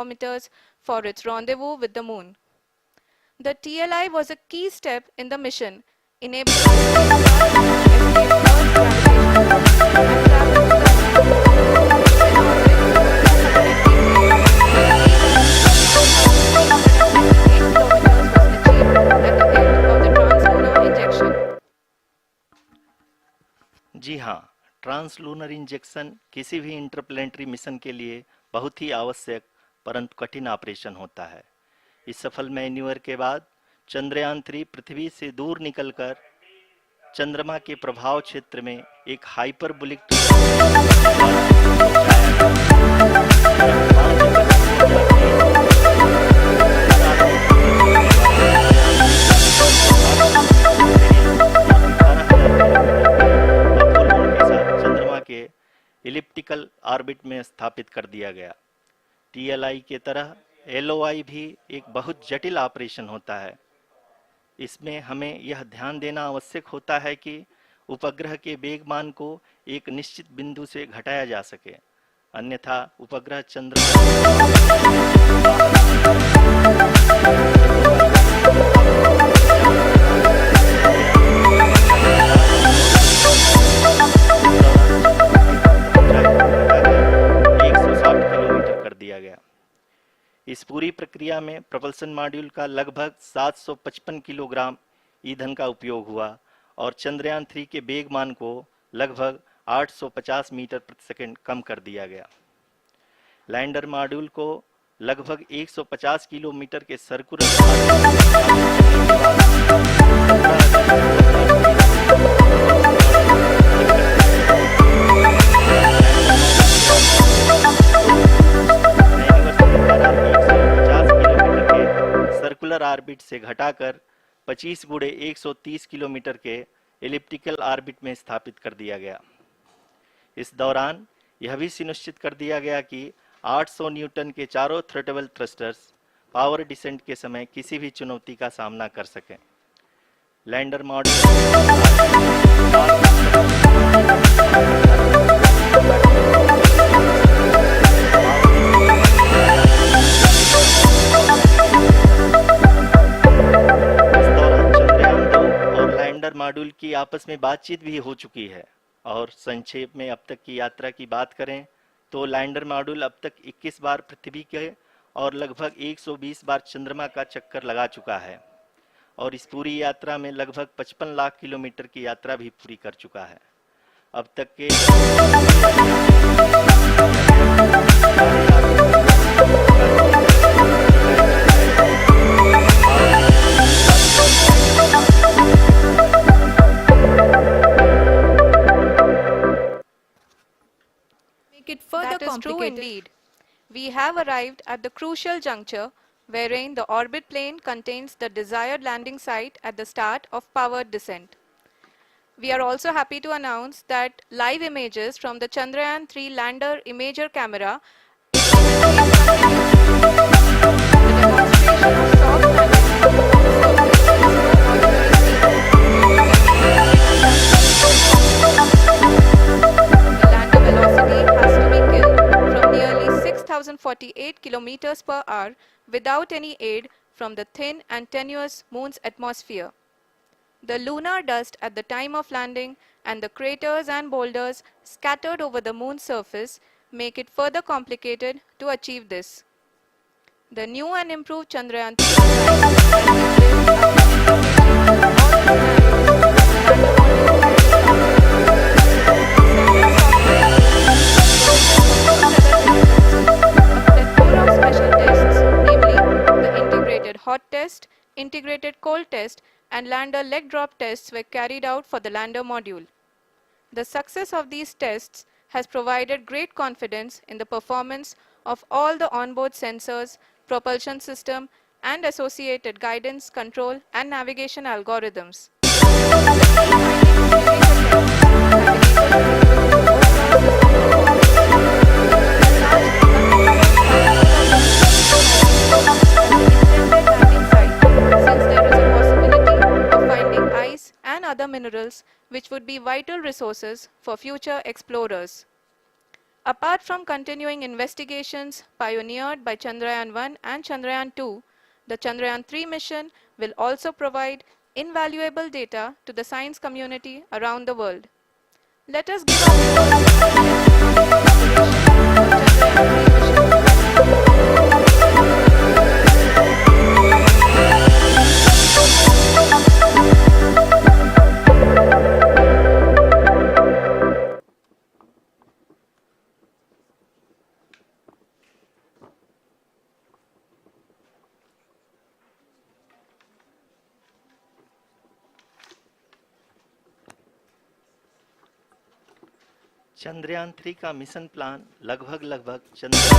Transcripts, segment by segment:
kilometers for its rendezvous with the moon. The TLI was a key step in the mission, enabling it to escape Earth's gravitational pull and travel to जी हाँ, translunar injection किसी भी interplanetary mission के लिए बहुत ही आवश्यक परंतु कठिन operation होता है। इस सफल मैन्यूअर के बाद चंद्रयान-3 पृथ्वी से दूर निकलकर चंद्रमा के प्रभाव क्षेत्र में एक हाइपरबोलिक इलिप्टिकल ऑर्बिट में स्थापित कर दिया गया। टीएलआई के तरह एलओआई भी एक बहुत जटिल ऑपरेशन होता है। इसमें हमें यह ध्यान देना आवश्यक होता है कि उपग्रह के वेग मान को एक निश्चित बिंदु से घटाया जा सके, अन्यथा उपग्रह इस पूरी प्रक्रिया में प्रपल्सन मॉड्यूल का लगभग 755 किलोग्राम ईंधन का उपयोग हुआ और चंद्रयान 3 के वेग मान को लगभग 850 मीटर प्रति सेकंड कम कर दिया गया। लैंडर मॉड्यूल को लगभग 150 किलोमीटर के सर्कुलर ऑर्बिट से घटाकर 25 गुणे 130 किलोमीटर के एलिप्टिकल ऑर्बिट में स्थापित कर दिया गया। इस दौरान यह भी सुनिश्चित कर दिया गया कि 800 न्यूटन के चारों थ्रोटल थ्रस्टर्स पावर डिसेंट के समय किसी भी चुनौती का सामना कर सकें। लैंडर मॉड्यूल मॉड्यूल की आपस में बातचीत भी हो चुकी है। और संक्षेप में अब तक की यात्रा की बात करें तो लैंडर मॉड्यूल अब तक 21 बार पृथ्वी के और लगभग 120 बार चंद्रमा का चक्कर लगा चुका है और इस पूरी यात्रा में लगभग 55 लाख किलोमीटर की यात्रा भी पूरी कर चुका है। अब तक के That is true indeed. We have arrived at the crucial juncture wherein the orbit plane contains the desired landing site at the start of powered descent. We are also happy to announce that live images from the Chandrayaan-3 lander imager camera is the demonstration of soft landing on the moon's surface is no ordinary The lander velocity has to be killed from nearly 6,048 kilometers per hour without any aid from the thin and tenuous moon's atmosphere. The lunar dust at the time of landing and the craters and boulders scattered over the moon's surface make it further complicated to achieve this. The new and improved Chandrayaan-3 hot test, integrated cold test, and lander leg drop tests were carried out for the lander module. The success of these tests has provided great confidence in the performance of all the onboard sensors, propulsion system, and associated guidance, control, and navigation algorithms. Other minerals which would be vital resources for future explorers. Apart from continuing investigations pioneered by Chandrayaan-1 and Chandrayaan-2, the Chandrayaan-3 mission will also provide invaluable data to the science community around the world. Let us give our viewers a glimpse on the operation of Chandrayaan-3 mission. Chandrayaan 3 का mission plan लगभग चंद्रयान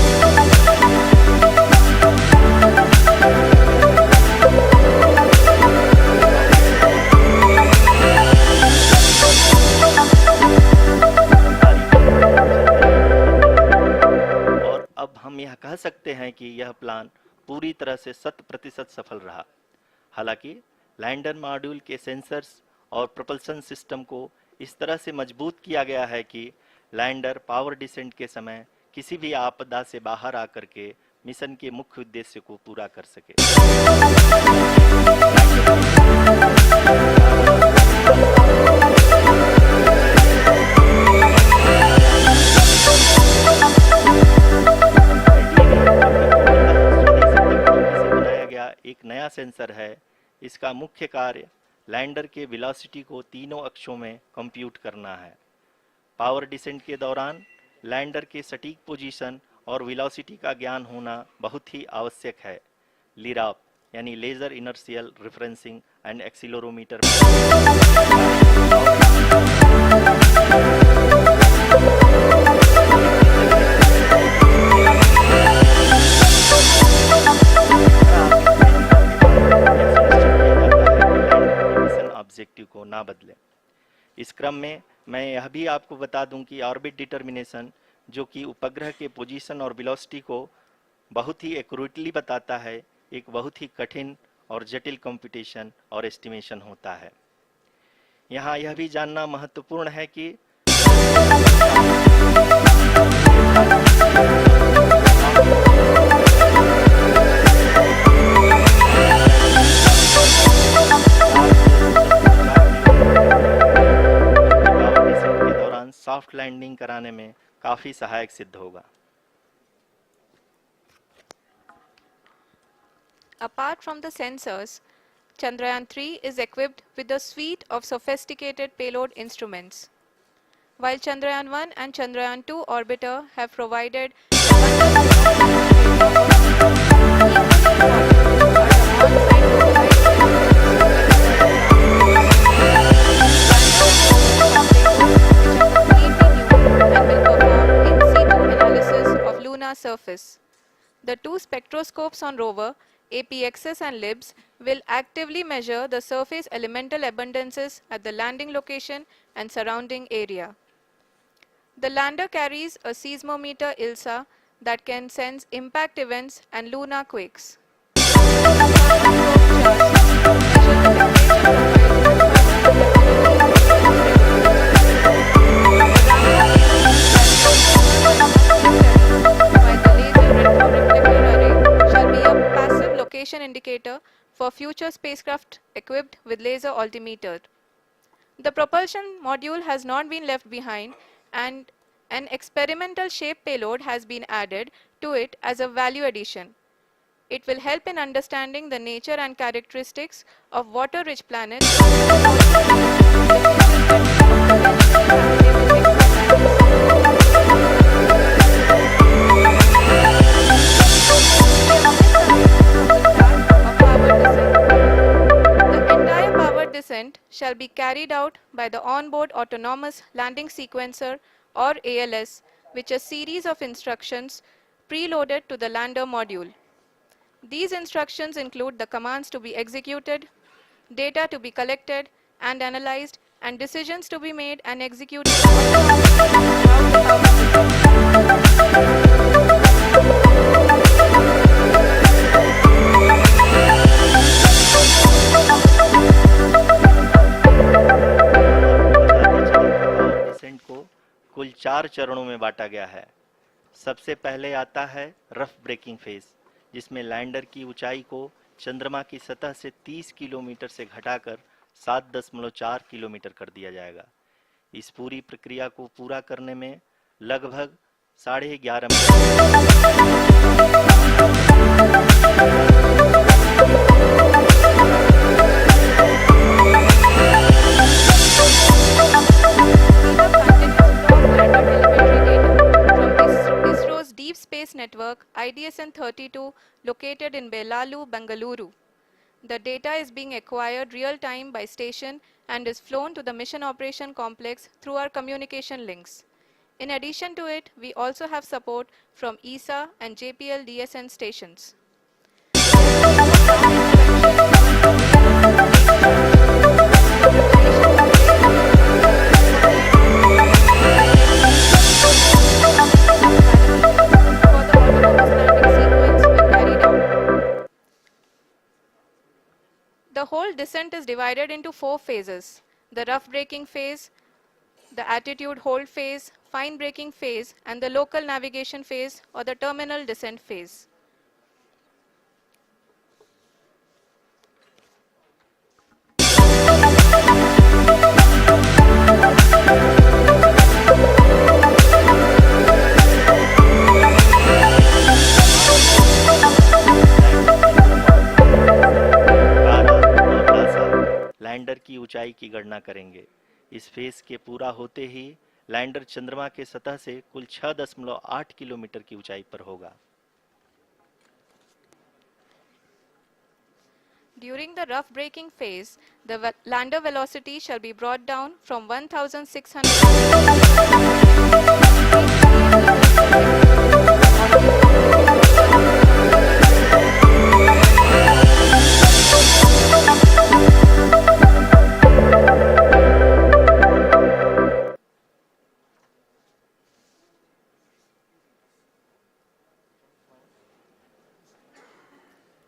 और अब हम यह कह सकते हैं कि यह प्लान पूरी तरह से 100% सफल रहा। हालांकि लैंडर मॉड्यूल के सेंसर्स और प्रोपल्शन सिस्टम को इस तरह से मजबूत किया गया है कि लैंडर पावर डिसेंट के समय किसी भी आपदा से बाहर आकर के मिशन के मुख्य उद्देश्य को पूरा कर सके। बनाया गया एक नया सेंसर है। इसका मुख्य कार्य लैंडर के वेलोसिटी को तीनों अक्षों में कंप्यूट करना है। पावर डिसेंट के दौरान लैंडर के सटीक पोजीशन और वेलोसिटी का ज्ञान होना बहुत ही आवश्यक है। लिराप यानी laser inertial referencing and accelerometer objective को ना बदले। इस क्रम में मैं यह भी आपको बता दूं कि ऑर्बिट डिटर्मिनेशन जो कि उपग्रह के पोजीशन और वेलोसिटी को बहुत ही एक्यूरेटली बताता है, एक बहुत ही कठिन और जटिल कंप्यूटेशन और एस्टिमेशन होता है। यहाँ यह भी जानना महत्वपूर्ण है कि सॉफ्ट लैंडिंग कराने में काफी सहायक सिद्ध होगा। Apart from the sensors, Chandrayaan-3 is equipped with a suite of sophisticated payload instruments. While Chandrayaan-1 and Chandrayaan-2 orbiter have provided surface. The two spectroscopes on rover, APXS and LIBS, will actively measure the surface elemental abundances at the landing location and surrounding area. The lander carries a seismometer ILSA that can sense impact events and lunar quakes. Indicator for future spacecraft equipped with laser altimeter. The propulsion module has not been left behind, and an experimental shaped payload has been added to it as a value addition. It will help in understanding the nature and characteristics of water-rich planets. Shall be carried out by the onboard autonomous landing sequencer or ALS, which is a series of instructions preloaded to the lander module. These instructions include the commands to be executed, data to be collected and analyzed, and decisions to be made and executed को कुल 4 4 चरणों में बांटा गया है। सबसे पहले आता है रफ ब्रेकिंग फेज, जिसमें लैंडर की ऊंचाई को चंद्रमा की सतह से 30 किलोमीटर से घटाकर 7.4 किलोमीटर कर दिया जाएगा। इस पूरी प्रक्रिया को पूरा करने में लगभग 11.5 ISRO's Deep Space Network IDSN-32 located in Belalu, Bengaluru. The data is being acquired real-time by station and is flown to the Mission Operation Complex through our communication links. In addition to it, we also have support from ESA and JPL DSN stations. The whole descent is divided into 4 phases: the rough braking phase, the attitude hold phase, fine braking phase, and the local navigation phase or the terminal descent phase. Lander की ऊंचाई की गणना करेंगे। इस phase के पूरा होते ही lander चंद्रमा के सतह से कुल 6.8 किलोमीटर की ऊंचाई पर होगा। During the rough braking phase, the lander velocity shall be brought down from 1,600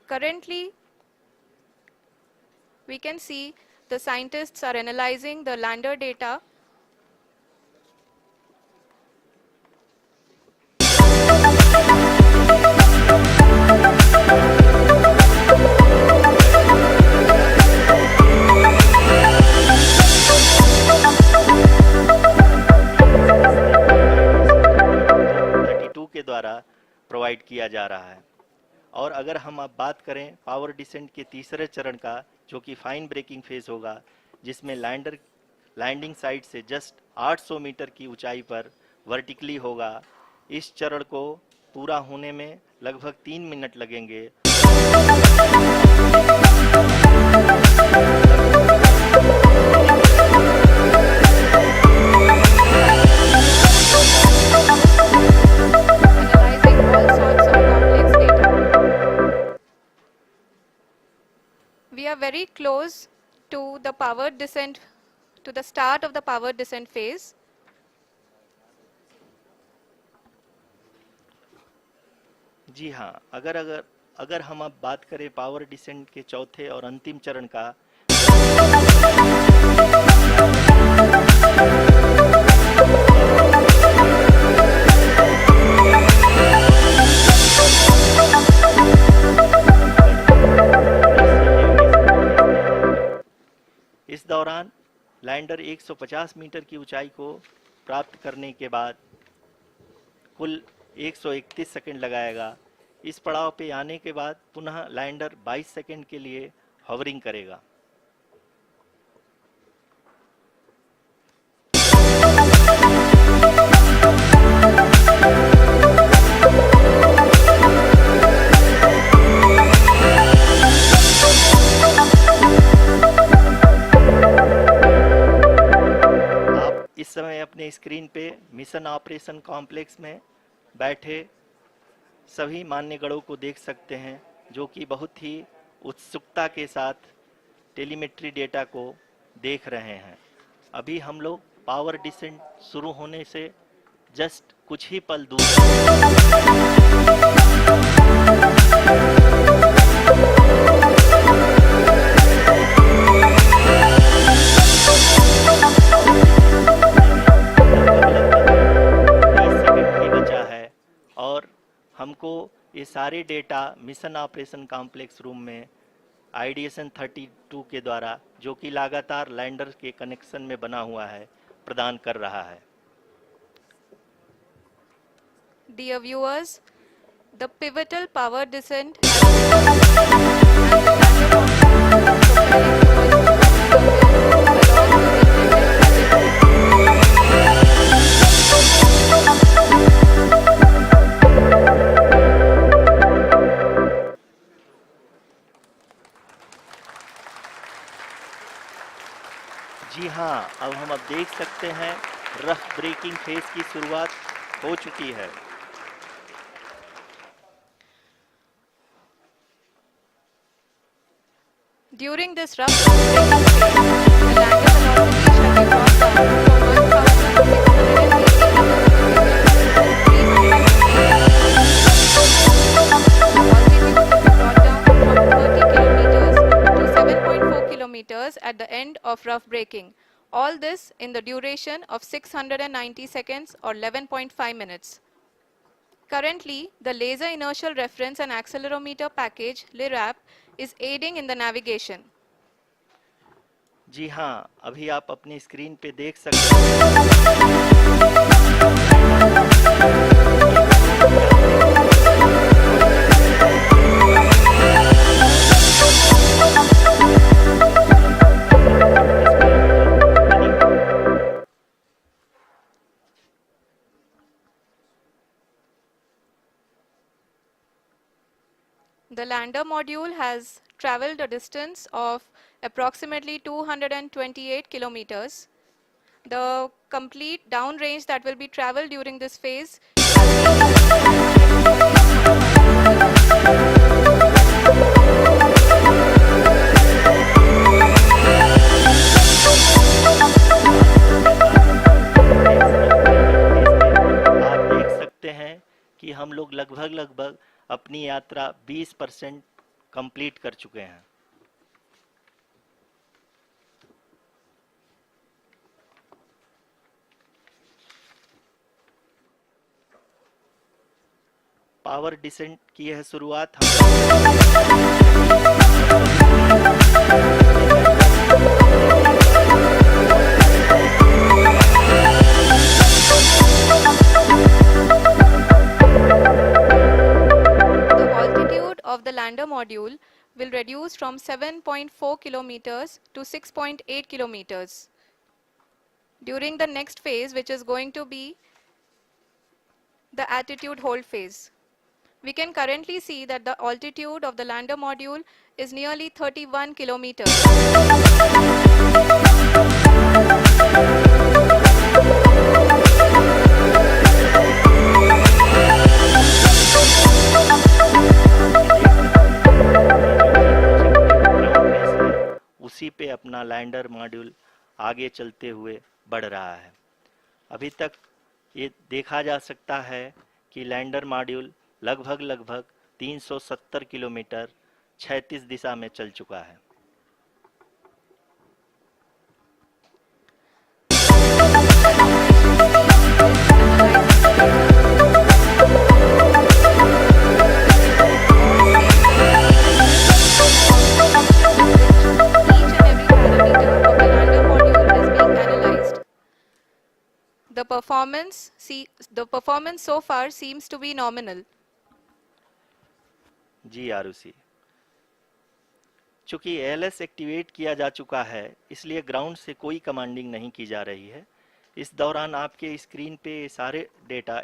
Currently, we can see the scientists are analyzing the lander data. के द्वारा प्रोवाइड किया जा रहा है। और अगर हम अब बात करें पावर डिसेंट के तीसरे चरण का, जो कि फाइन ब्रेकिंग फेज होगा, जिसमें लैंडर लैंडिंग साइट से जस्ट 800 मीटर की ऊंचाई पर वर्टिकली होगा। इस चरण को पूरा होने में लगभग 3 मिनट लगेंगे। We are very close to the power descent, to the start of the power descent phase. जी हाँ, अगर हम अब बात करें पावर डिसेंट के चौथे और अंतिम चरण का, इस दौरान लैंडर 150 मीटर की ऊंचाई को प्राप्त करने के बाद कुल 131 सेकंड लगाएगा। इस पड़ाव पे आने के बाद पुनः लैंडर 22 सेकंड के लिए हॉवरिंग करेगा। इस समय अपने स्क्रीन पे मिशन ऑपरेशन कॉम्प्लेक्स में बैठे सभी मान्यगणों को देख सकते हैं, जो कि बहुत ही उत्सुकता के साथ टेलीमेट्री डेटा को देख रहे हैं। अभी हम लोग पावर डिसेंट शुरू होने से जस्ट कुछ ही पल दूर सारे data mission operation complex room में आईडीएसन 32 के द्वारा, जो कि लगातार लैंडर के कनेक्शन में बना हुआ है, प्रदान कर रहा है। Dear viewers, the pivotal power descent has begun and the lander module is propelling towards the surface along the intended जी हाँ, अब देख सकते हैं रफ ब्रेकिंग फेज की शुरुआत हो चुकी है। During this rough breaking phase, the lander velocity shall be brought down from 1,680 meters at the end of rough braking. All this in the duration of 690 seconds or 11.5 minutes. Currently, the Laser Inertial Reference and Accelerometer package (LIRAP) is aiding in the navigation. जी हाँ, अभी आप अपनी screen पे देख सकते हैं The lander module has traveled a distance of approximately 228 kilometers. The complete downrange that will be traveled during this phase आप देख सकते हैं कि हम लोग लगभग अपनी यात्रा 20% कंप्लीट कर चुके हैं। पावर डिसेंट की यह शुरुआत of the lander module will reduce from 7.4 kilometers to 6.8 kilometers. During the next phase, which is going to be the attitude hold phase. We can currently see that the altitude of the lander module is nearly 31 kilometers. उसी पे अपना lander module आगे चलते हुए बढ़ रहा है। अभी तक ये देखा जा सकता है कि लैंडर मॉड्यूल लगभग 370 किलोमीटर क्षैतिज दिशा में चल चुका है। The performance so far seems to be nominal. जी आरुषि, चूंकि एएलएस एक्टिवेट किया जा चुका है, इसलिए ग्राउंड से कोई कमांडिंग नहीं की जा रही है। इस दौरान आपके स्क्रीन पे सारे data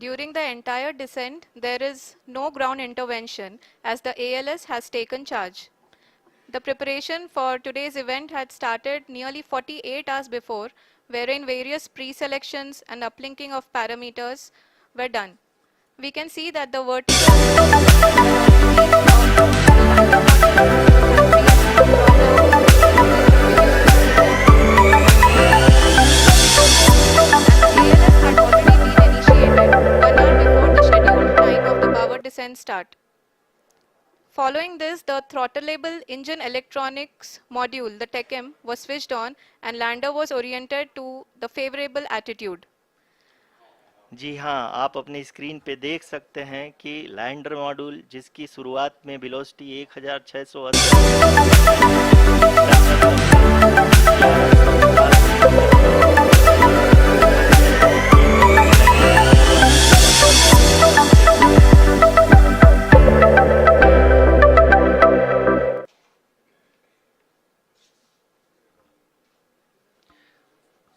During the entire descent, there is no ground intervention as the ALS has taken charge. The preparation for today's event had started nearly 48 hours before, wherein various pre-selections and uplinking of parameters were done. We can see that the vertical had already been initiated 1 hour before the scheduled time of the start. Following this, the throttleable engine electronics module, the TECM, was switched on and lander was oriented to the favorable attitude. जी हाँ, आप अपनी screen पे देख सकते हैं कि lander module जिसकी शुरुआत में वेलोसिटी 1680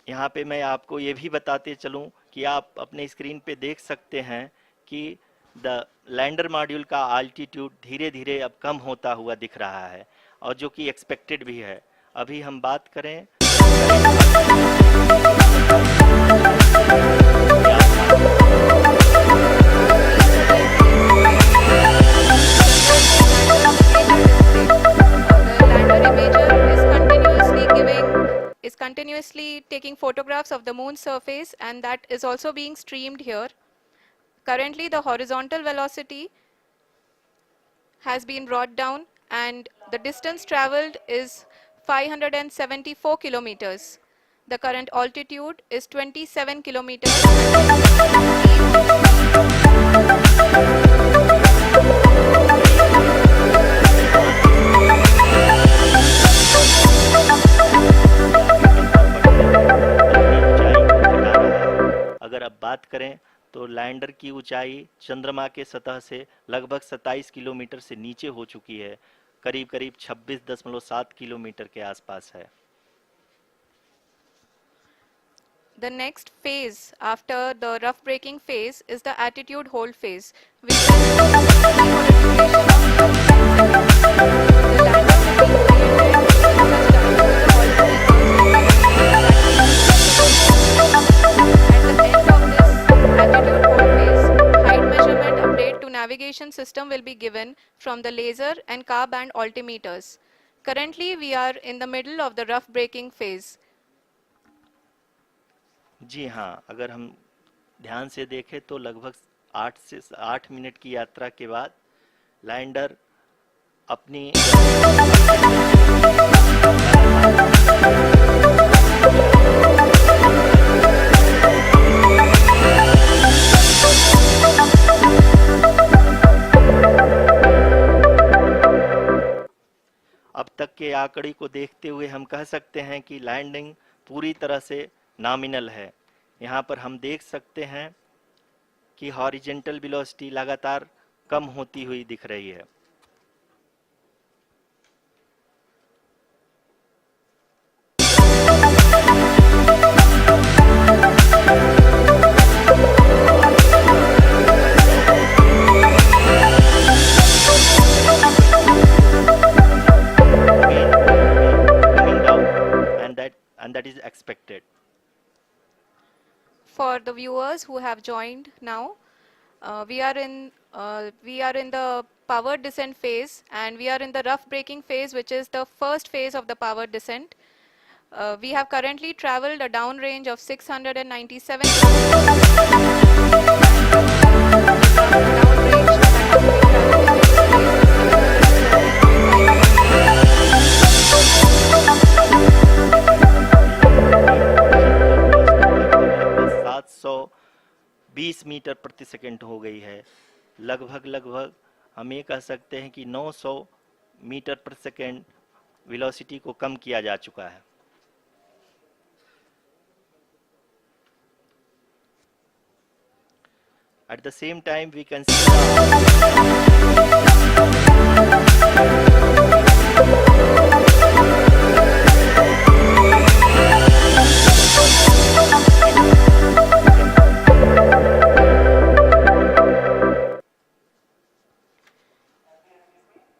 यहाँ पे मैं आपको ये भी बताते चलूँ कि आप अपने स्क्रीन पे देख सकते हैं कि द लैंडर मॉड्यूल का आल्टीट्यूड धीरे धीरे अब कम होता हुआ दिख रहा है और जो कि एक्सपेक्टेड भी है। अभी हम बात करें is continuously taking photographs of the moon's surface, and that is also being streamed here. Currently, the horizontal velocity has been brought down and the distance traveled is 574 kilometers. The current altitude is 27 kilometers. अगर अब बात करें तो lander की ऊंचाई चंद्रमा के सतह से लगभग 27 किलोमीटर से नीचे हो चुकी है, करीब करीब 26.7 किलोमीटर के आसपास है। The next phase after the rough braking phase is the attitude hold phase, which will be for a duration of 10 seconds. The lander will be oriented such that the At the end of this attitude hold phase, height measurement update to navigation system will be given from the laser and car band altimeters. Currently, we are in the middle of the rough braking phase. जी हाँ, अगर हम ध्यान से देखें तो लगभग 8 minute की यात्रा के बाद लैंडर अपनी अब तक के आंकड़े को देखते हुए हम कह सकते हैं कि लैंडिंग पूरी तरह से नॉमिनल है। यहाँ पर हम देख सकते हैं कि हॉरिजेंटल वेलोसिटी लगातार कम होती हुई दिख रही है। And that is expected. For the viewers who have joined now, we are in the powered descent phase, and we are in the rough braking phase, which is the first phase of the powered descent. We have currently traveled a downrange of 697 20 metre प्रति second हो गई है। लगभग हम ये कह सकते हैं कि 900 मीटर प्रति सेकंड वेलोसिटी को कम किया जा चुका है। At the same time, we can see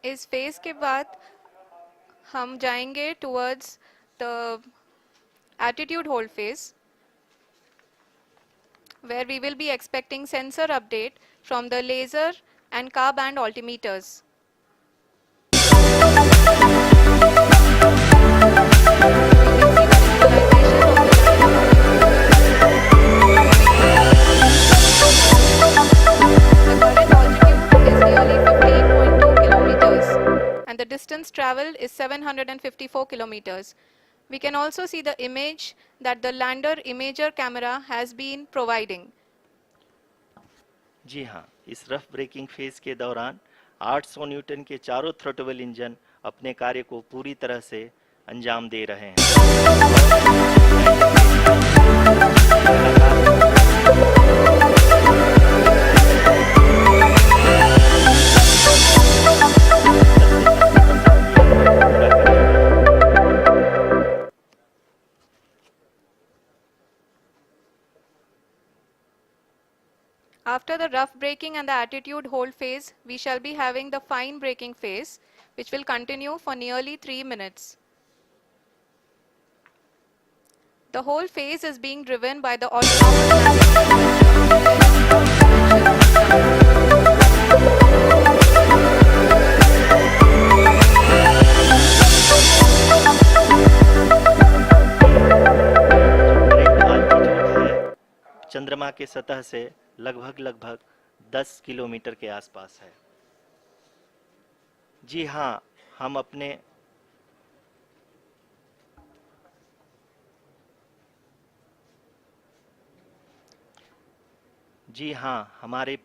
इस फेज के बाद हम जाएंगे towards the attitude hold phase, where we will be expecting sensor update from the laser and car band altimeters. The current altitude is nearly distance traveled is 754 kilometers. We can also see the image that the lander imager camera has been providing. जी हाँ, इस rough breaking phase के दौरान 800 Newton के चारों throttle engine अपने कार्य को पूरी तरह से अंजाम दे रहे हैं। After the rough braking and the attitude hold phase, we shall be having the fine braking phase, which will continue for nearly 3 minutes. The whole phase is being driven by the autonomous चंद्रमा के सतह से लगभग 10 kilometre के आसपास है। जी हाँ, हम अपने जी हाँ, हमारे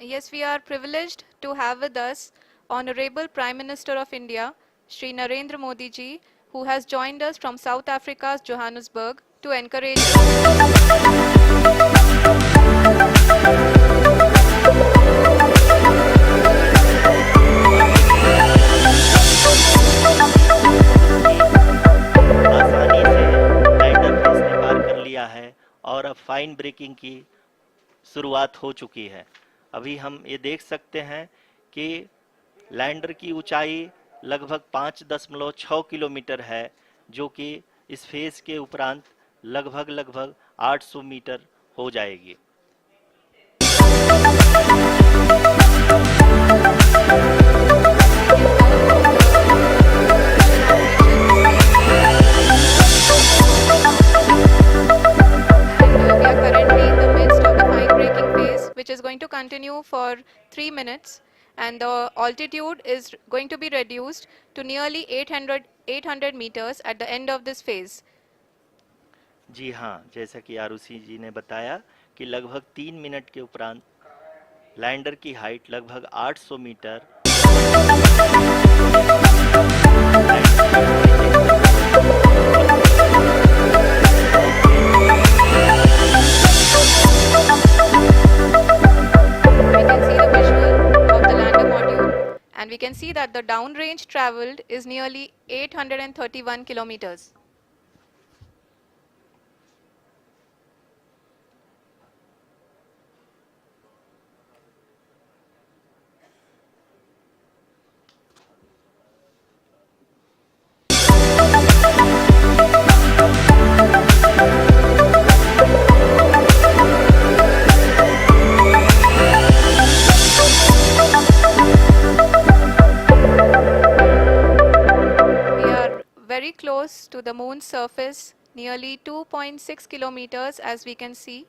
Yes, we are privileged to have with us Honorable Prime Minister of India, Shri Narendra Modi ji, who has joined us from South Africa's Johannesburg to encourage आसानी से लैंडर फेज ने पार कर लिया है और अब फाइन ब्रेकिंग की शुरुआत हो चुकी है। अभी हम ये देख सकते हैं कि लैंडर की ऊंचाई लगभग 5.6 किलोमीटर है, जो कि इस फेज के उपरांत लगभग 800 मीटर हो जाएगी। which is going to continue for 3 minutes, and the altitude is going to be reduced to nearly 800 meters at the end of this phase. जी हाँ, जैसा कि आरुषि जी ने बताया कि लगभग 3 मिनट के उपरांत लैंडर की हाइट लगभग 800 metre and we can see that the downrange traveled is nearly 831 kilometers. Very close to the moon's surface, nearly 2.6 kilometers, as we can see.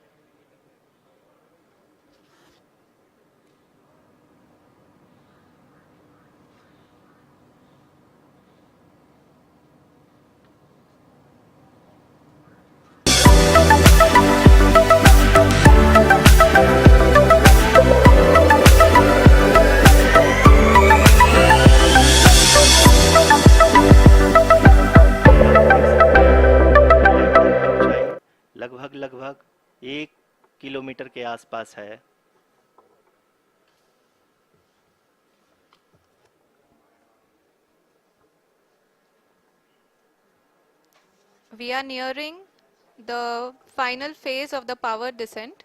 लगभग 1 किलोमीटर के आसपास है। We are nearing the final phase of the power descent.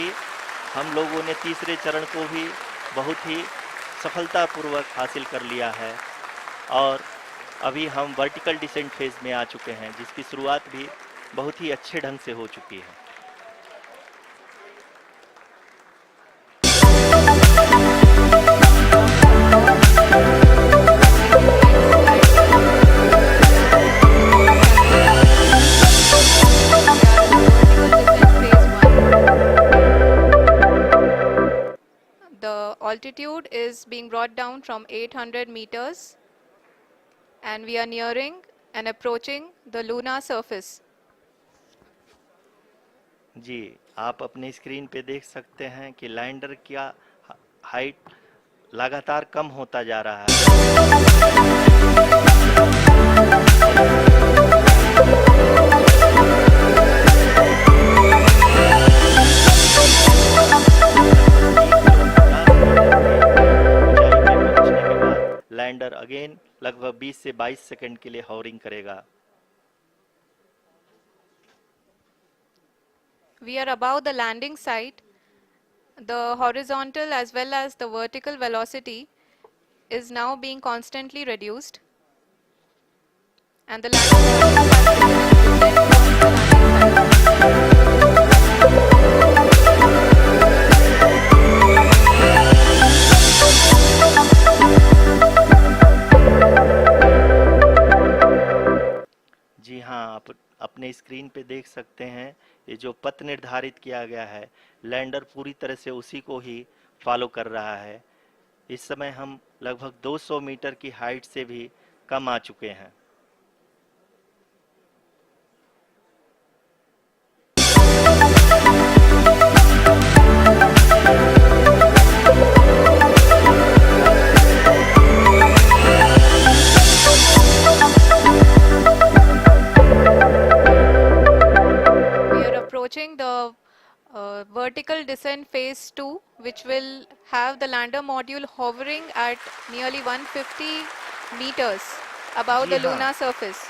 कि हम लोगों ने तीसरे चरण को भी बहुत ही सफलतापूर्वक हासिल कर लिया है और अभी हम वर्टिकल डिसेंट फेज में आ चुके हैं, जिसकी शुरुआत भी बहुत ही अच्छे ढंग से हो चुकी है। The altitude is being brought down from 800 meters and we are nearing and approaching the lunar surface. जी, आप अपने स्क्रीन पे देख सकते हैं कि लैंडर का हाइट लगातार कम होता जा रहा है। लैंडर अगेन लगभग 20 से 22 सेकंड के लिए हॉवरिंग करेगा। We are above the landing site. The horizontal as well as the vertical velocity is now being constantly reduced. And the landing module has begun its descent towards the जी हाँ, आप अपने screen पे देख सकते हैं ये जो पथ निर्धारित किया गया है, लैंडर पूरी तरह से उसी को ही फॉलो कर रहा है। इस समय हम लगभग 200 मीटर की हाइट से भी कम आ चुके हैं। approaching the vertical descent phase 2, which will have the lander module hovering at nearly 150 meters above ji the हाँ। lunar surface.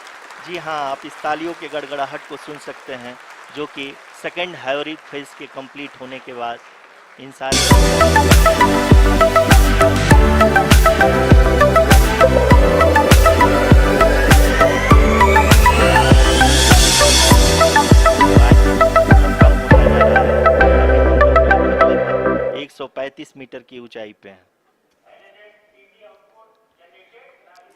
जी हाँ, आप इस तालियों के गड़गड़ाहट को सुन सकते हैं, जो कि सेकेंड हाइब्रिड फेज के कंप्लीट होने के बाद इन सारे 135 मीटर की ऊंचाई पे हैं।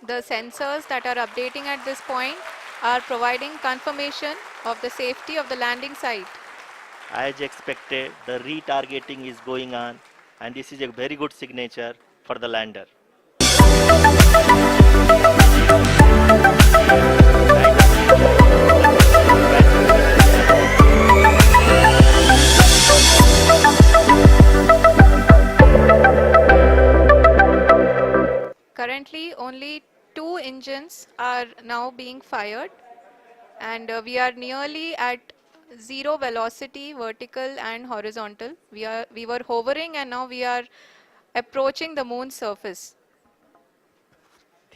The sensors that are updating at this point are providing confirmation of the safety of the landing site. As expected, the retargeting is going on, and this is a very good signature for the lander. Currently, only 2 engines are now being fired, and we are nearly at zero velocity, vertical and horizontal. We were hovering, and now we are approaching the moon's surface.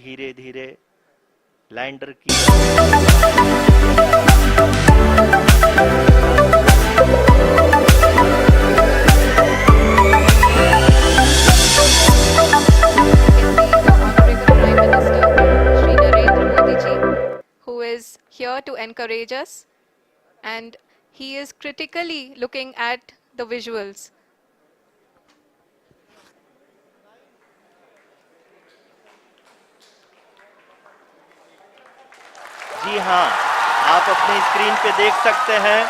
धीरे धीरे lander की who is here to encourage us, and he is critically looking at the visuals. जी हाँ, आप अपनी screen पे देख सकते हैं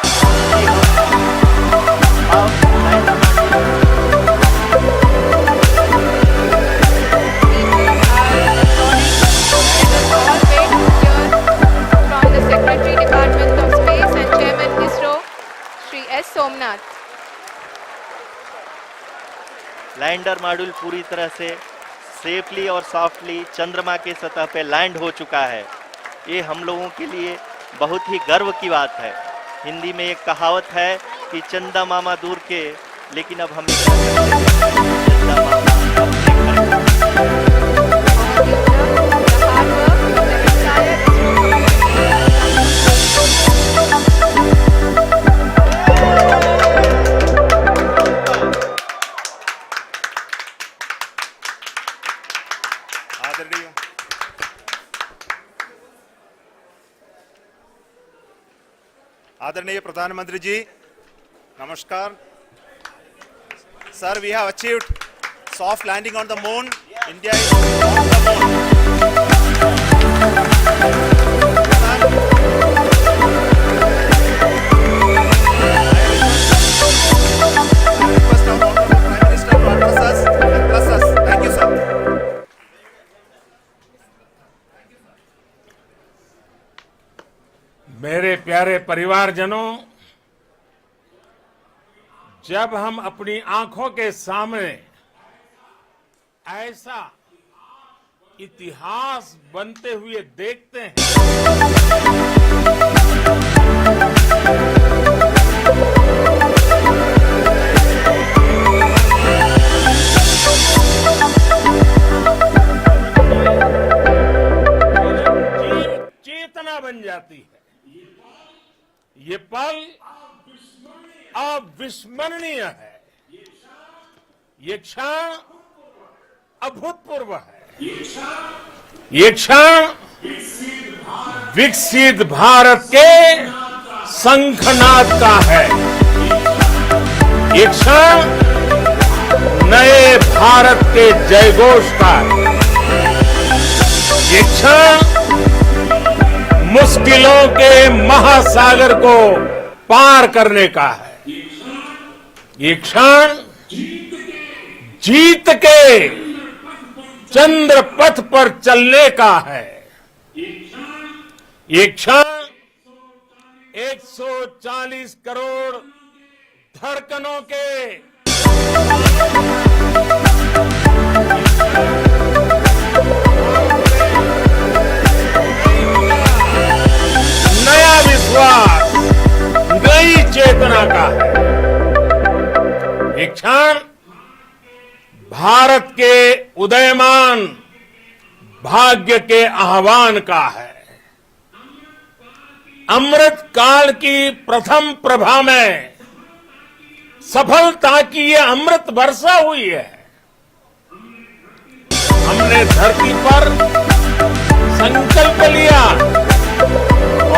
from the Secretary Department of Space and Chairman ISRO, Shri S. Somnath. Lander module पूरी तरह से सेफली और सॉफ्टली चंद्रमा के सतह पे लैंड हो चुका है। ये हम लोगों के लिए बहुत ही गर्व की बात है। हिंदी में एक कहावत है कि चंदा मामा दूर के, लेकिन अब हमें चंदा मामा आदरणीय प्रधानमंत्री जी, नमस्कार. Sir, we have achieved soft landing on the moon. India is on the moon. I request our Honorable Prime Minister to address us and bless us. Thank you, sir. मेरे प्यारे परिवारजनों, जब हम अपनी आंखों के सामने ऐसा इतिहास बनते हुए देखते हैं, चेतना बन जाती है. ये पल अविस्मरणीय है. ये क्षण अभूतपूर्व है. ये क्षण विकसित भारत के शंखनाद का है. ये क्षण नए भारत के जयघोष का है. ये क्षण मुश्किलों के महासागर को पार करने का है. ये क्षण जीत के चंद्र पथ पर चलने का है. ये क्षण 140 करोड़ धड़कनों के नया विश्वास, नई चेतना का है. ये क्षण भारत के उदयमान भाग्य के आह्वान का है. अमृत काल की प्रथम प्रभा में सफलता की ये अमृत वर्षा हुई है. हमने धरती पर संकल्प लिया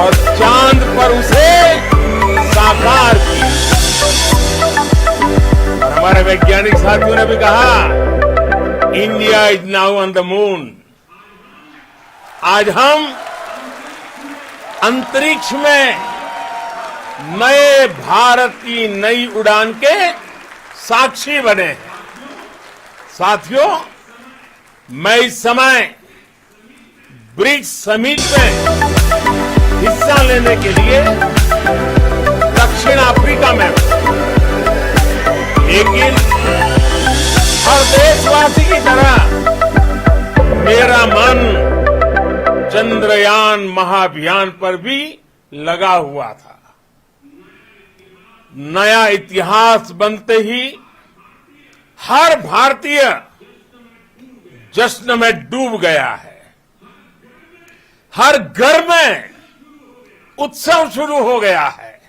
और चांद पर उसे साकार किया. और हमारे वैज्ञानिक साथियों ने भी कहा, India is now on the moon. आज हम अंतरिक्ष में नए भारत की नई उड़ान के साक्षी बने हैं. साथियों, मैं इस समय ब्रिक्स समिट में हिस्सा लेने के लिए दक्षिण अफ्रीका में हूं. लेकिन हर देशवासी की तरह मेरा मन चंद्रयान महाअभियान पर भी लगा हुआ था. नया इतिहास बनते ही हर भारतीय जश्न में डूब गया है. हर घर में उत्सव शुरू हो गया है.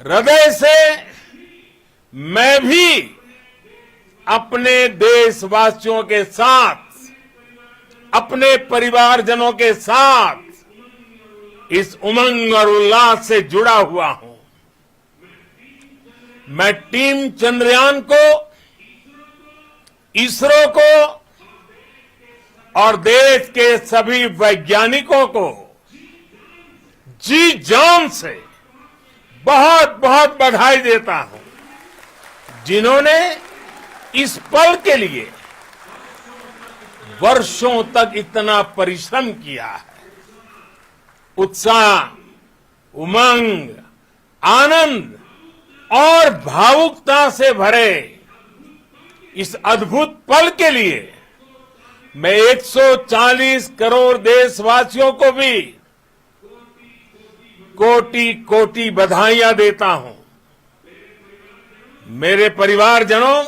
हृदय से मैं भी अपने देशवासियों के साथ, अपने परिवारजनों के साथ इस उमंग और उल्लास से जुड़ा हुआ हूं. मैं टीम चंद्रयान को, इसरो को और देश के सभी वैज्ञानिकों को जी जान से बहुत बहुत बधाई देता हूं, जिन्होंने इस पल के लिए वर्षों तक इतना परिश्रम किया है. उत्साह, उमंग, आनंद और भावुकता से भरे इस अद्भुत पल के लिए मैं 140 करोड़ देशवासियों को भी कोटि कोटि बधाइयां देता हूं. मेरे परिवारजनों,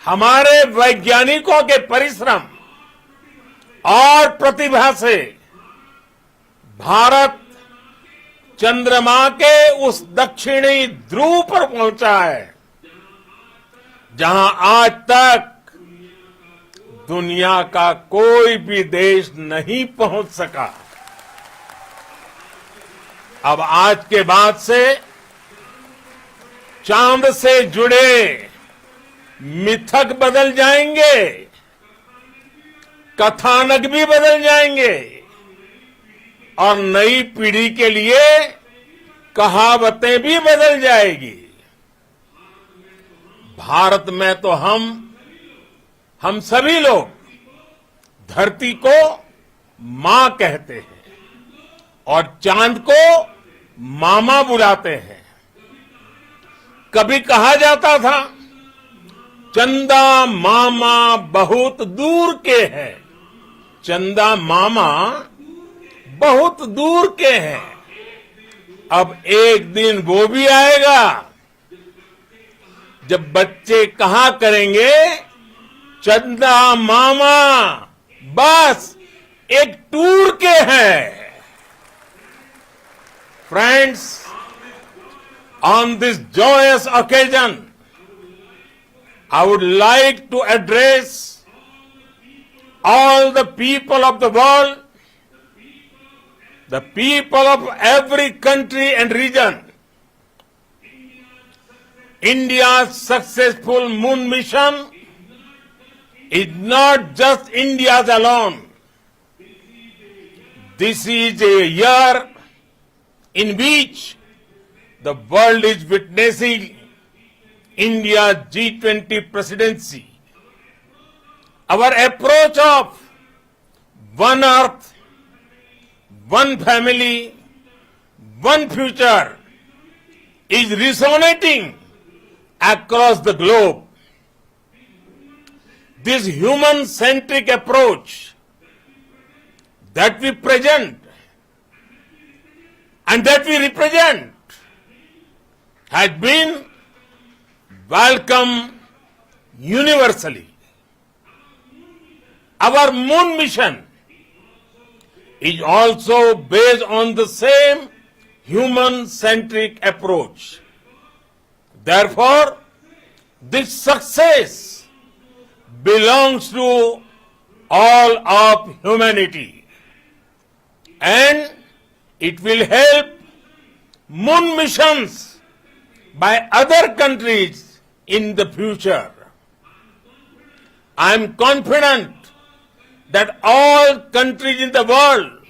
हमारे वैज्ञानिकों के परिश्रम और प्रतिभा से भारत चंद्रमा के उस दक्षिणी ध्रुव पर पहुंचा है, जहां आज तक दुनिया का कोई भी देश नहीं पहुंच सका. अब आज के बाद से चांद से जुड़े मिथक बदल जाएंगे, कथानक भी बदल जाएंगे और नई पीढ़ी के लिए कहावतें भी बदल जाएगी। भारत में तो हम सभी लोग धरती को मां कहते हैं और चांद को मामा बुलाते हैं। कभी कहा जाता था चंदा मामा बहुत दूर के हैं, चंदा मामा बहुत दूर के हैं। अब एक दिन वो भी आएगा जब बच्चे कहा करेंगे चंदा मामा बस एक टूर के हैं। Friends, on this joyous occasion, I would like to address all the people of the world, the people of every country and region. India's successful moon mission is not just India's alone. This is a year in which the world is witnessing India's G20 presidency. Our approach of one earth, one family, one future is resonating across the globe. This human-centric approach that we present and that we represent has been welcomed universally. Our moon mission is also based on the same human-centric approach. Therefore, this success belongs to all of humanity, and it will help moon missions by other countries in the future. I am confident that all countries in the world,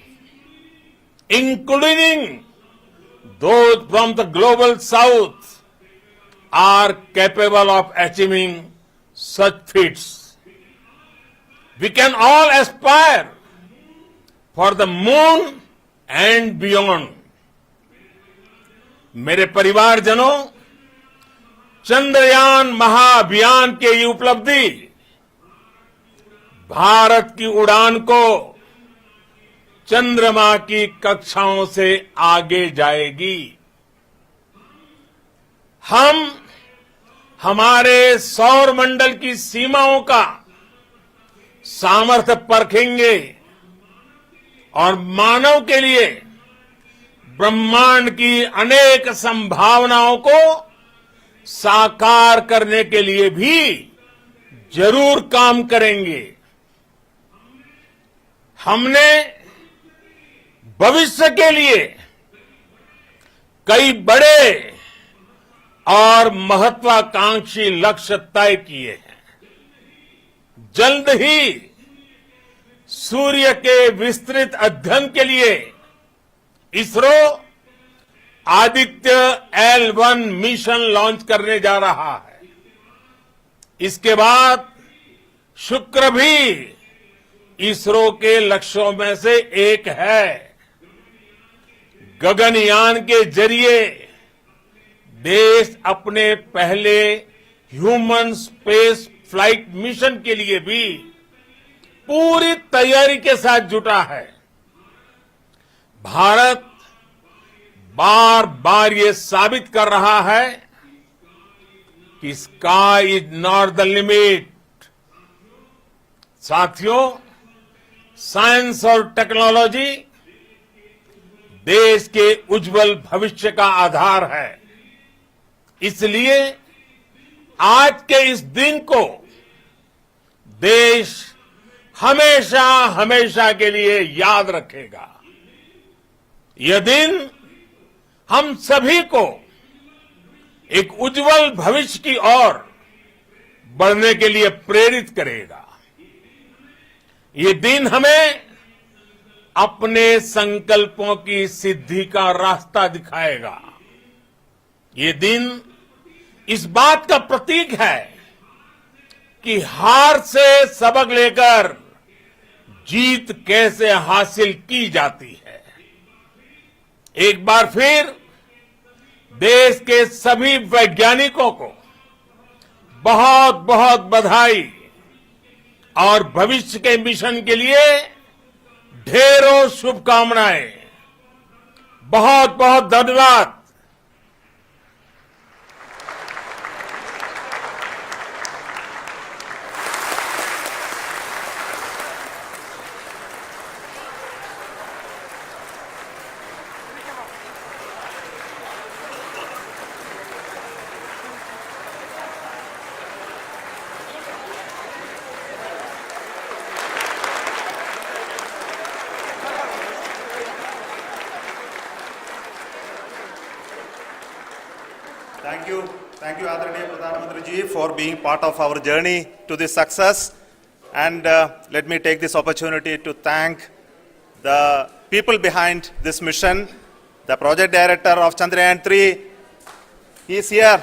including those from the global south, are capable of achieving such feats. We can all aspire for the moon and beyond. मेरे परिवारजनों, चंद्रयान महाअभियान के ये उपलब्धि भारत की उड़ान को चंद्रमा की कक्षाओं से आगे जाएगी। हम हमारे सौर मंडल की सीमाओं का सामर्थ्य परखेंगे और मानव के लिए ब्रह्मांड की अनेक संभावनाओं को साकार करने के लिए भी जरूर काम करेंगे। हमने भविष्य के लिए कई बड़े और महत्वाकांक्षी लक्ष्य तय किए हैं। जल्द ही सूर्य के विस्तृत अध्ययन के लिए ISRO Aditya L1 mission launch करने जा रहा है। इसके बाद शुक्र भी इसरो के लक्ष्यों में से एक है। गगनयान के जरिए देश अपने पहले ह्यूमन स्पेस फ्लाइट मिशन के लिए भी पूरी तैयारी के साथ जुटा है। भारत बार बार ये साबित कर रहा है कि sky is not the limit. साथियों, साइंस और टेक्नोलॉजी देश के उज्जवल भविष्य का आधार है। इसलिए आज के इस दिन को देश हमेशा हमेशा के लिए याद रखेगा। यह दिन हम सभी को एक उज्जवल भविष्य की ओर बढ़ने के लिए प्रेरित करेगा। ये दिन हमें अपने संकल्पों की सिद्धि का रास्ता दिखाएगा। ये दिन इस बात का प्रतीक है कि हार से सबक लेकर जीत कैसे हासिल की जाती है। एक बार फिर देश के सभी वैज्ञानिकों को बहुत बहुत बधाई और भविष्य के मिशन के लिए ढेरों शुभकामनाएं। बहुत बहुत धन्यवाद। Thank you, Adranaya Pradhan Mantri ji, for being part of our journey to this success. And let me take this opportunity to thank the people behind this mission, the project director of Chandrayaan-3. He is here.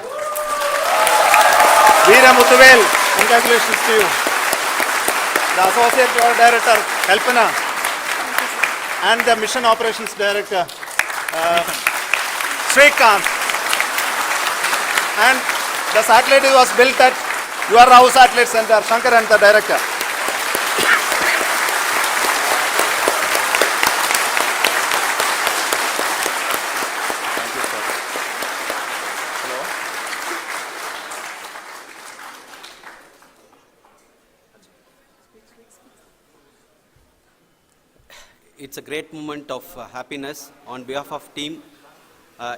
Veera Muthuvel, congratulations to you. The associate project director, Kalpana, and the mission operations director, Srikanth. And the satellite was built at your house satellite center, Shankar and the director. Thank you, sir. Hello. It's a great moment of happiness on behalf of team.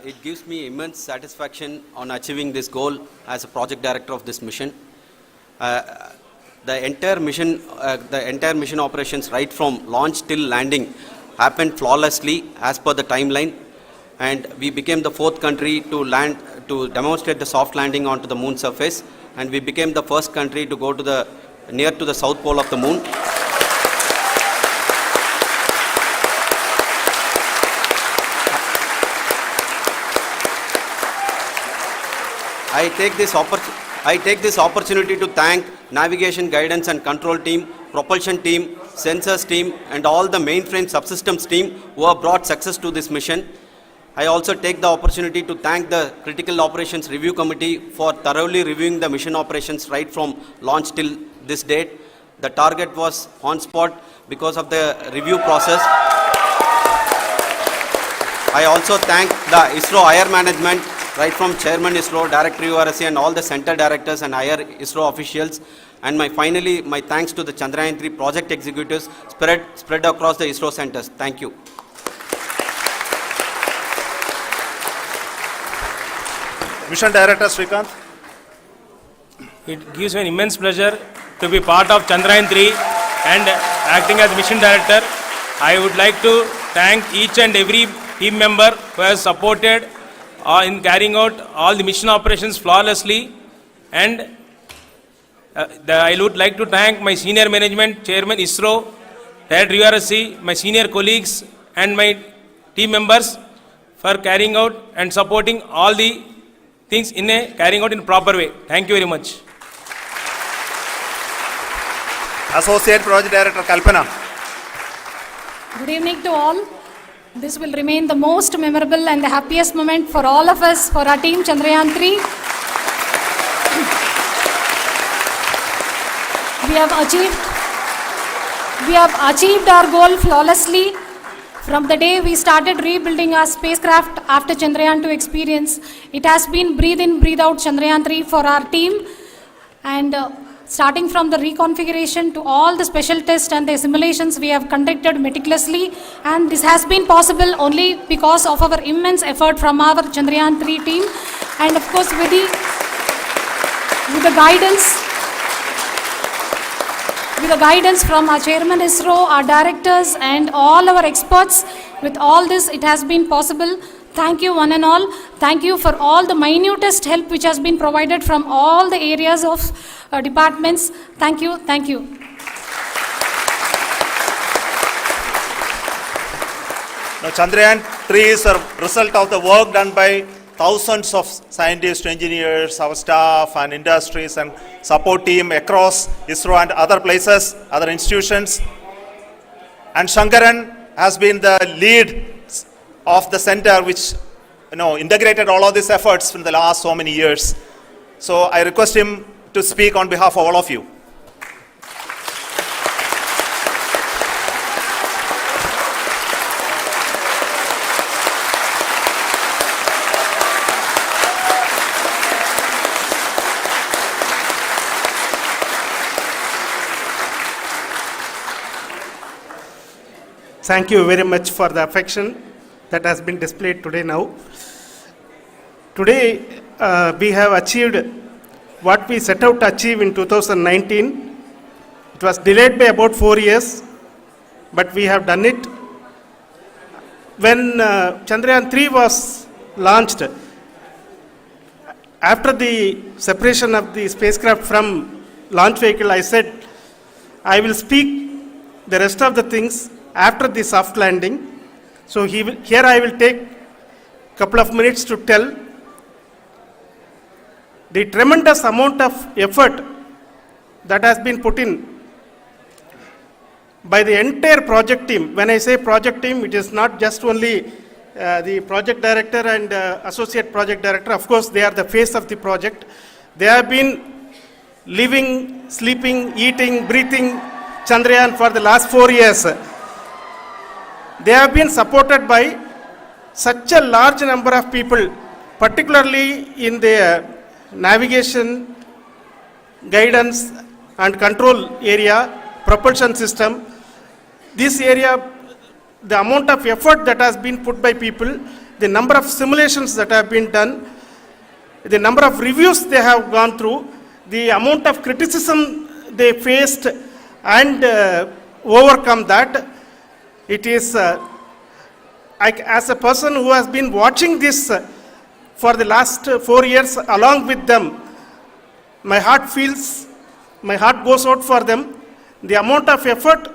It gives me immense satisfaction on achieving this goal as a project director of this mission. The entire mission operations right from launch till landing happened flawlessly as per the timeline, and we became the fourth country to demonstrate the soft landing onto the moon surface, and we became the first country to go to near to the south pole of the moon. I take this opportunity to thank navigation, guidance and control team, propulsion team, sensors team and all the mainframe subsystems team who have brought success to this mission. I also take the opportunity to thank the Critical Operations Review Committee for thoroughly reviewing the mission operations right from launch till this date. The target was on spot because of the review process. I also thank the ISRO higher management, right from Chairman ISRO, Director URSC and all the center directors and higher ISRO officials. And finally, my thanks to the Chandrayaan-3 project executives spread across the ISRO centers. Thank you. Mission Director Srikanth. It gives me an immense pleasure to be part of Chandrayaan-3 and acting as Mission Director. I would like to thank each and every team member who has supported in carrying out all the mission operations flawlessly, and I would like to thank my senior management, Chairman ISRO, Director URSC, my senior colleagues and my team members for carrying out and supporting all the things carrying out in a proper way. Thank you very much. Associate Project Director Kalpana. Good evening to all. This will remain the most memorable and the happiest moment for all of us, for our team Chandrayaan-3. We have achieved our goal flawlessly. From the day we started rebuilding our spacecraft after Chandrayaan-2 experience, it has been breathe in, breathe out Chandrayaan-3 for our team. And starting from the reconfiguration to all the special tests and the simulations we have conducted meticulously, and this has been possible only because of our immense effort from our Chandrayaan-3 team, and of course with the guidance from our Chairman ISRO, our directors and all our experts. With all this, it has been possible Thank you one and all. Thank you for all the minutest help which has been provided from all the areas of departments. Thank you. Thank you. Now, Chandrayaan-3 is a result of the work done by thousands of scientists, engineers, our staff and industries and support team across ISRO and other places, other institutions. And Shankaran has been the lead of the center which integrated all of these efforts in the last so many years. So I request him to speak on behalf of all of you. Thank you very much for the affection that has been displayed today now. Today, we have achieved what we set out to achieve in 2019. It was delayed by about 4 years, but we have done it. When Chandrayaan-3 was launched, after the separation of the spacecraft from launch vehicle, I said, I will speak the rest of the things after the soft landing. So here I will take a couple of minutes to tell the tremendous amount of effort that has been put in by the entire project team. When I say project team, it is not just only the project director and associate project director. Of course, they are the face of the project. They have been living, sleeping, eating, breathing Chandrayaan for the last 4 years. They have been supported by such a large number of people, particularly in the navigation, guidance and control area, propulsion system. This area, the amount of effort that has been put by people, the number of simulations that have been done, the number of reviews they have gone through, the amount of criticism they faced and overcome that. It is, as a person who has been watching this for the last 4 years along with them, my heart goes out for them. The amount of effort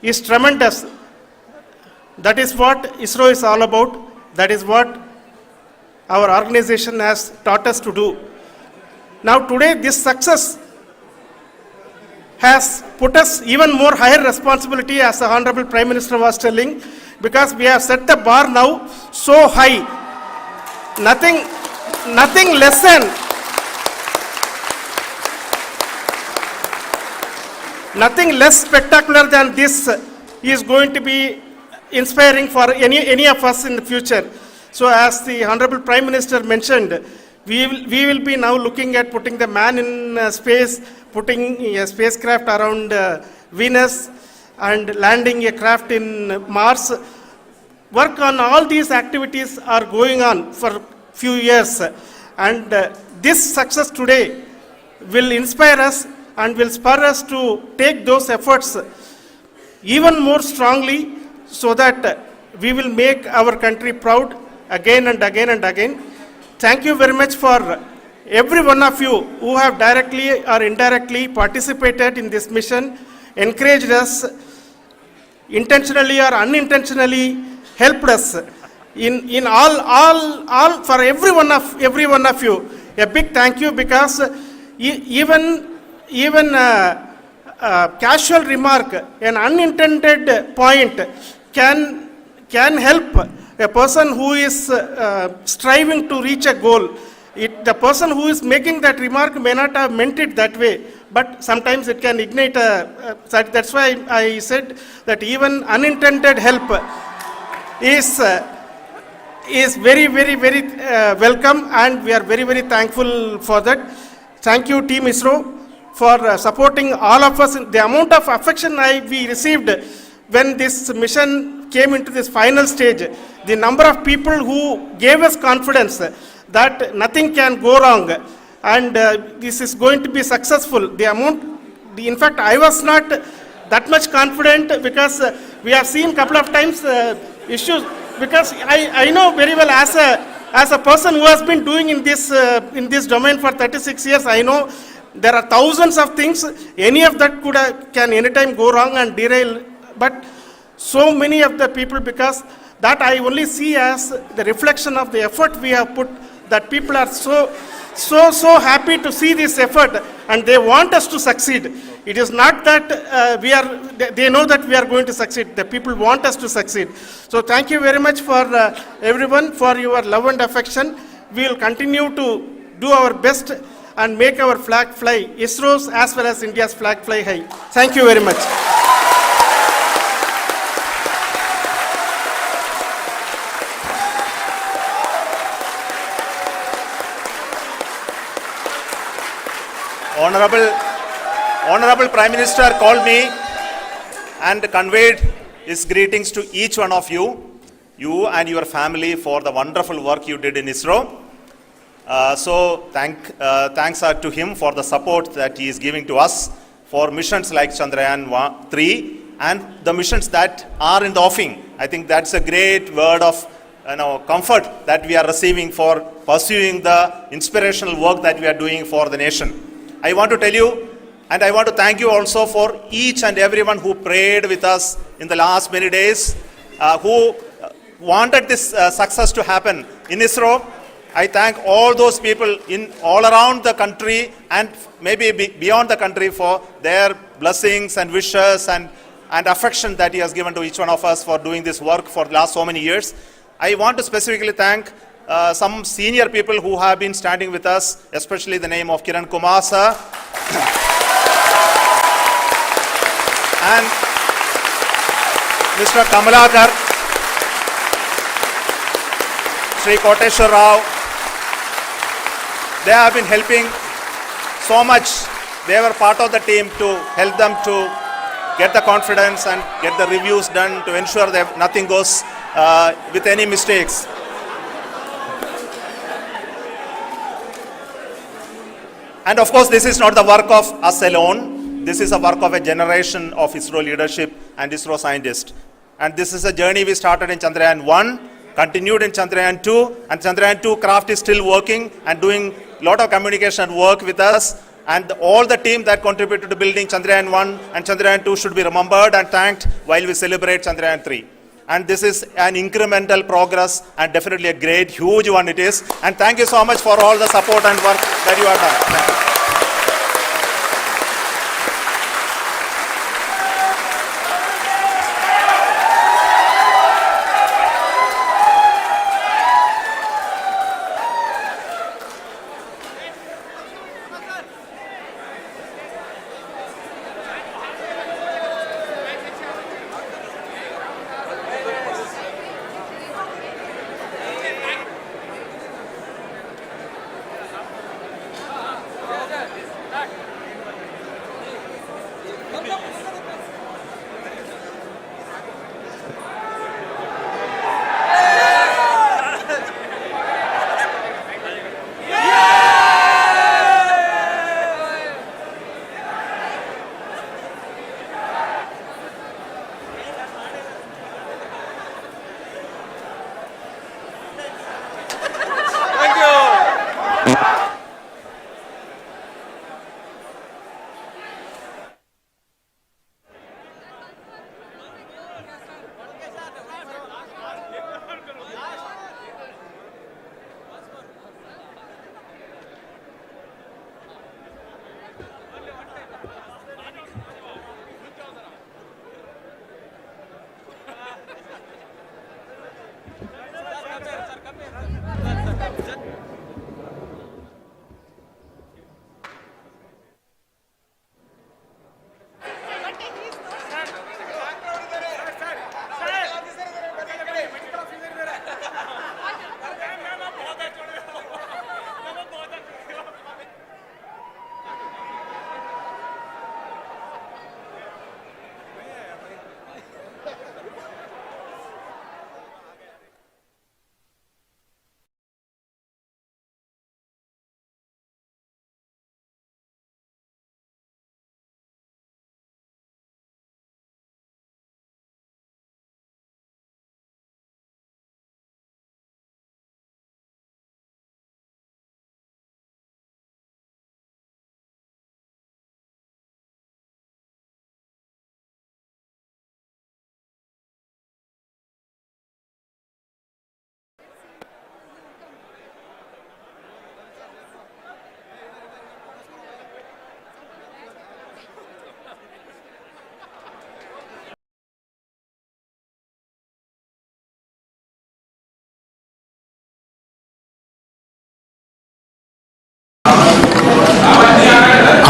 is tremendous. That is what ISRO is all about. That is what our organization has taught us to do. Now today this success has put us even more higher responsibility, as the Honorable Prime Minister was telling, because we have set the bar now so high. Nothing less spectacular than this is going to be inspiring for any of us in the future. So as the Honorable Prime Minister mentioned, we will be now looking at putting the man in space, putting a spacecraft around Venus and landing a craft in Mars. Work on all these activities are going on for few years, and this success today will inspire us and will spur us to take those efforts even more strongly, so that we will make our country proud again and again and again. Thank you very much for every one of you who have directly or indirectly participated in this mission, encouraged us, intentionally or unintentionally helped us in all for every one of you. A big thank you, because even casual remark, an unintended point can help a person who is striving to reach a goal. The person who is making that remark may not have meant it that way, but sometimes it can ignite that's why I said that even unintended help is very, very, very welcome, and we are very, very thankful for that. Thank you, Team ISRO, for supporting all of us. The amount of affection we received when this mission came into this final stage, the number of people who gave us confidence that nothing can go wrong and this is going to be successful. In fact, I was not that much confident, because we have seen couple of times issues. because I know very well as a person who has been doing in this domain for 36 years, I know there are thousands of things. Any of that can anytime go wrong and derail. But so many of the people, because that I only see as the reflection of the effort we have put, that people are so happy to see this effort and they want us to succeed. It is not that they know that we are going to succeed. The people want us to succeed. So thank you very much for everyone for your love and affection. We will continue to do our best and make our flag fly, ISRO's as well as India's flag fly high. Thank you very much. Honorable Prime Minister called me and conveyed his greetings to each one of you and your family for the wonderful work you did in ISRO. So thanks are to him for the support that he is giving to us for missions like Chandrayaan-3 and the missions that are in the offing. I think that's a great word of comfort that we are receiving for pursuing the inspirational work that we are doing for the nation. I want to tell you, and I want to thank you also for each and everyone who prayed with us in the last many days, who wanted this success to happen in ISRO. I thank all those people in all around the country and maybe beyond the country for their blessings and wishes and affection that he has given to each one of us for doing this work for the last so many years. I want to specifically thank some senior people who have been standing with us, especially the name of Kiran Kumar sir and Mr. Kamalakar, Sri Koteshwar Rao. They have been helping so much. They were part of the team to help them to get the confidence and get the reviews done to ensure that nothing goes with any mistakes. And of course, this is not the work of us alone. This is a work of a generation of ISRO leadership and ISRO scientists. And this is a journey we started in Chandrayaan-1, continued in Chandrayaan-2, and Chandrayaan-2 craft is still working and doing a lot of communication work with us. And all the team that contributed to building Chandrayaan-1 and Chandrayaan-2 should be remembered and thanked while we celebrate Chandrayaan-3. And this is an incremental progress and definitely a great, huge one it is. And thank you so much for all the support and work that you have done. Thank you.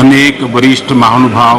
अनेक वरिष्ठ महानुभाव